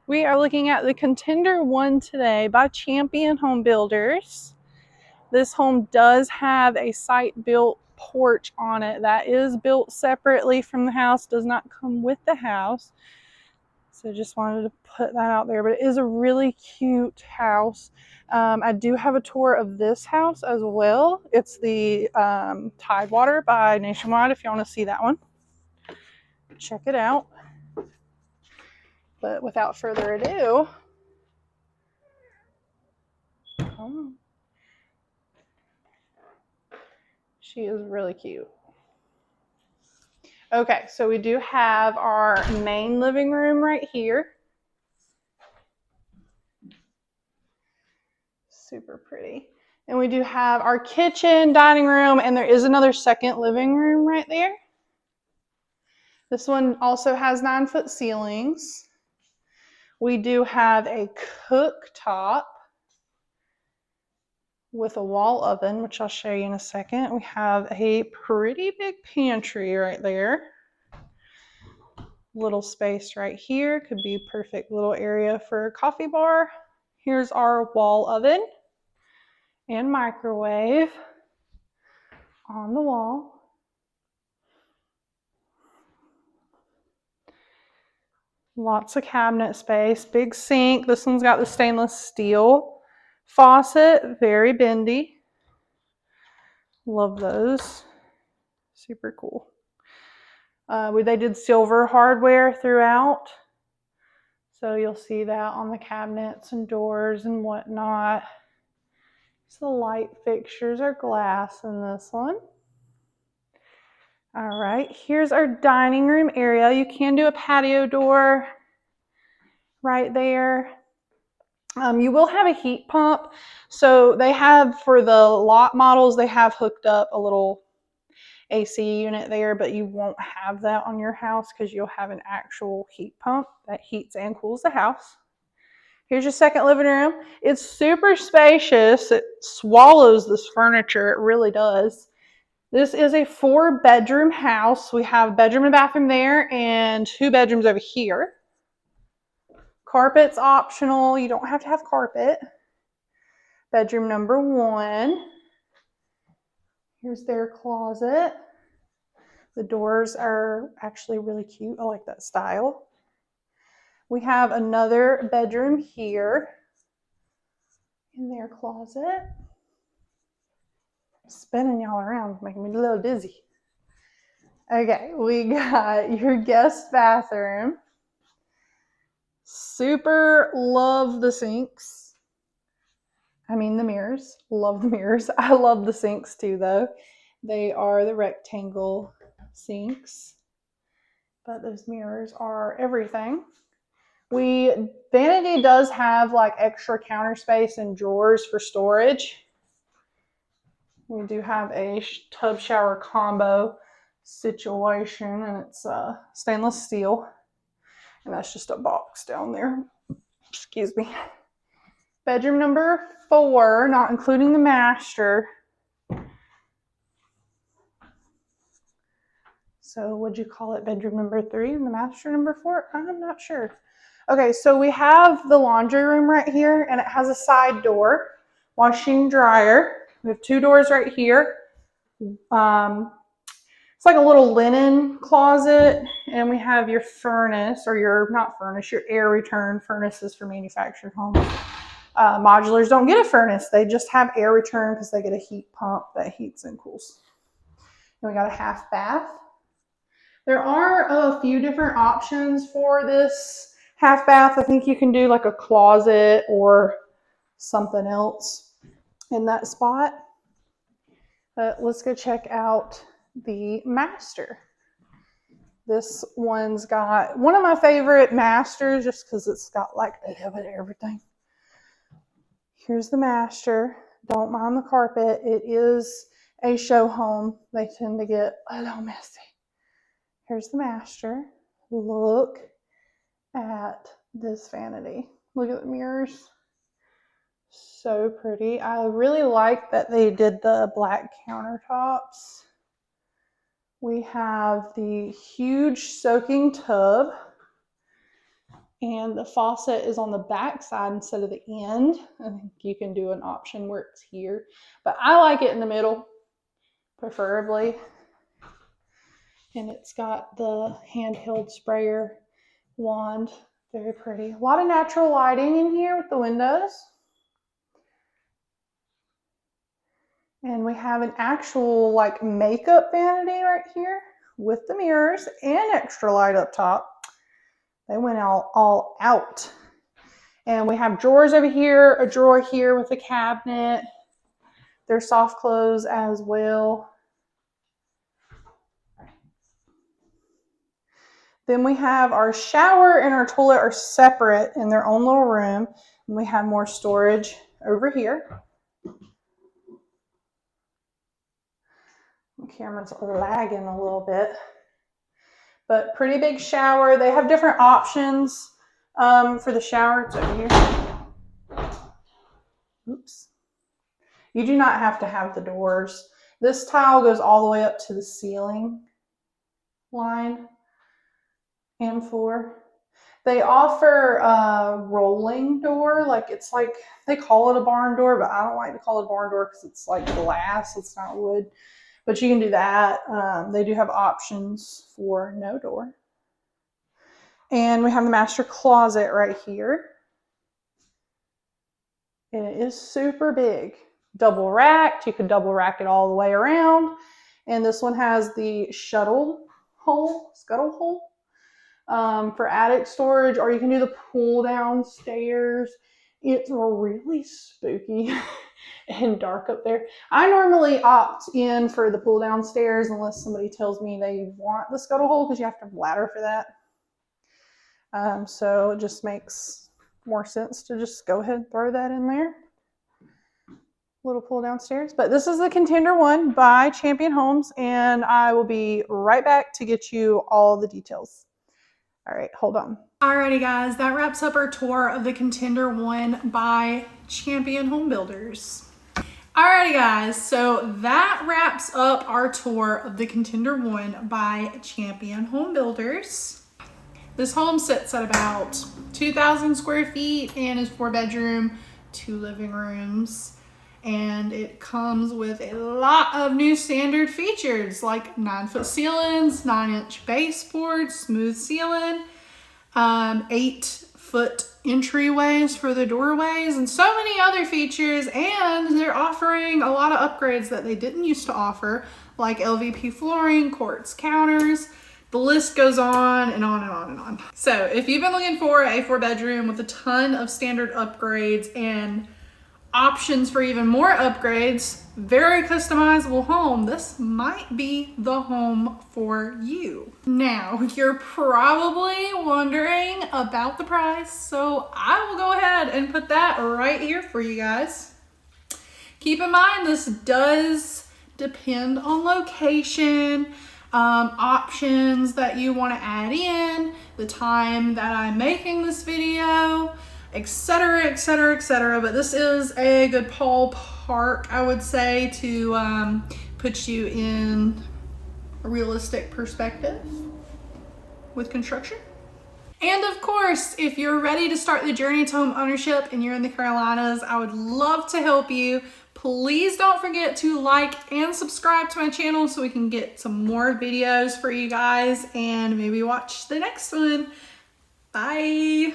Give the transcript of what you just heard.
We are looking at the Contender 1 today by Champion Home Builders. This home does have a site-built porch on it that is built separately from the house, does not come with the house. So just wanted to put that out there, but it is a really cute house. I do have a tour of this house as well. It's the Tidewater by Nationwide if you want to see that one. Check it out. But without further ado, she is really cute. Okay, so we do have our main living room right here. Super pretty. And we do have our kitchen, dining room, and there is another second living room right there. This one also has 9-foot ceilings. We do have a cooktop with a wall oven, which I'll show you in a second. We have a pretty big pantry right there. Little space right here. Could be a perfect little area for a coffee bar. Here's our wall oven and microwave on the wall. Lots of cabinet space, big sink. This one's got the stainless steel faucet, very bendy. Love those. Super cool. They did silver hardware throughout. So you'll see that on the cabinets and doors and whatnot. So the light fixtures are glass in this one. All right, here's our dining room area. You can do a patio door right there. You will have a heat pump. So they have, for the lot models, they have hooked up a little AC unit there, but you won't have that on your house because you'll have an actual heat pump that heats and cools the house. Here's your second living room. It's super spacious. It swallows this furniture. It really does. This is a 4-bedroom house. We have a bedroom and bathroom there and 2 bedrooms over here. Carpet's optional. You don't have to have carpet. Bedroom number 1. Here's their closet. The doors are actually really cute. I like that style. We have another bedroom here in their closet. Spinning y'all around, making me a little dizzy. Okay, we got your guest bathroom. Super love the sinks. I mean the mirrors. Love the mirrors. I love the sinks too though. They are the rectangle sinks. But those mirrors are everything. Vanity does have like extra counter space and drawers for storage. We do have a tub shower combo situation, and it's stainless steel, and that's just a box down there. Excuse me. Bedroom number 4, not including the master. So would you call it bedroom number 3 and the master number 4? I'm not sure. Okay, so we have the laundry room right here, and it has a side door, washing dryer. We have 2 doors right here. It's like a little linen closet, and we have your furnace, or your, not furnace, your air return furnaces for manufactured homes. Modulars don't get a furnace. They just have air return because they get a heat pump that heats and cools. And we got a half bath. There are a few different options for this half bath. I think you can do like a closet or something else in that spot. Let's go check out the master. This one's got one of my favorite masters just because it's got like a little bit of everything. Here's the master. Don't mind the carpet. It is a show home. They tend to get a little messy. Here's the master. Look at this vanity. Look at the mirrors. So pretty. I really like that they did the black countertops. We have the huge soaking tub. And the faucet is on the back side instead of the end. I think you can do an option where it's here, but I like it in the middle, preferably. And it's got the handheld sprayer wand. Very pretty. A lot of natural lighting in here with the windows. And we have an actual like makeup vanity right here with the mirrors and extra light up top. They went all out. And we have drawers over here, a drawer here with a cabinet. There's soft clothes as well. Then we have our shower and our toilet are separate in their own little room. And we have more storage over here. The camera's lagging a little bit. But pretty big shower. They have different options for the shower. It's over here. Oops. You do not have to have the doors. This tile goes all the way up to the ceiling line and floor. They offer a rolling door. Like it's like, they call it a barn door, but I don't like to call it a barn door because it's like glass. It's not wood. But you can do that. They do have options for no door. And we have the master closet right here. And it is super big. Double racked. You could double rack it all the way around. And this one has the scuttle hole for attic storage, or you can do the pull downstairs. It's really spooky and dark up there. I normally opt in for the pull downstairs unless somebody tells me they want the scuttle hole because you have to have a ladder for that. So it just makes more sense to just go ahead and throw that in there. Little pull downstairs. But this is the Contender one by Champion Homes, and I will be right back to get you all the details. All right, hold on. Alrighty guys, that wraps up our tour of the Contender 1 by Champion Home Builders. Alrighty guys, so that wraps up our tour of the Contender 1 by Champion Home Builders. This home sits at about 2,000 square feet and is 4-bedroom, 2 living rooms. And it comes with a lot of new standard features like 9-foot ceilings, 9-inch baseboards, smooth ceiling, 8-foot entryways for the doorways, and so many other features. And they're offering a lot of upgrades that they didn't used to offer, like LVP flooring, quartz counters. The list goes on and on and on and on. So if you've been looking for a 4-bedroom with a ton of standard upgrades and options for even more upgrades, very customizable home, this might be the home for you. Now, you're probably wondering about the price, so I will go ahead and put that right here for you guys. Keep in mind, this does depend on location, options that you want to add in, the time that I'm making this video, etc, etc, etc. But this is a good ballpark, I would say, to put you in a realistic perspective with construction. And of course, if you're ready to start the journey to home ownership and you're in the Carolinas, I would love to help you. Please don't forget to like and subscribe to my channel so we can get some more videos for you guys and maybe watch the next one. Bye.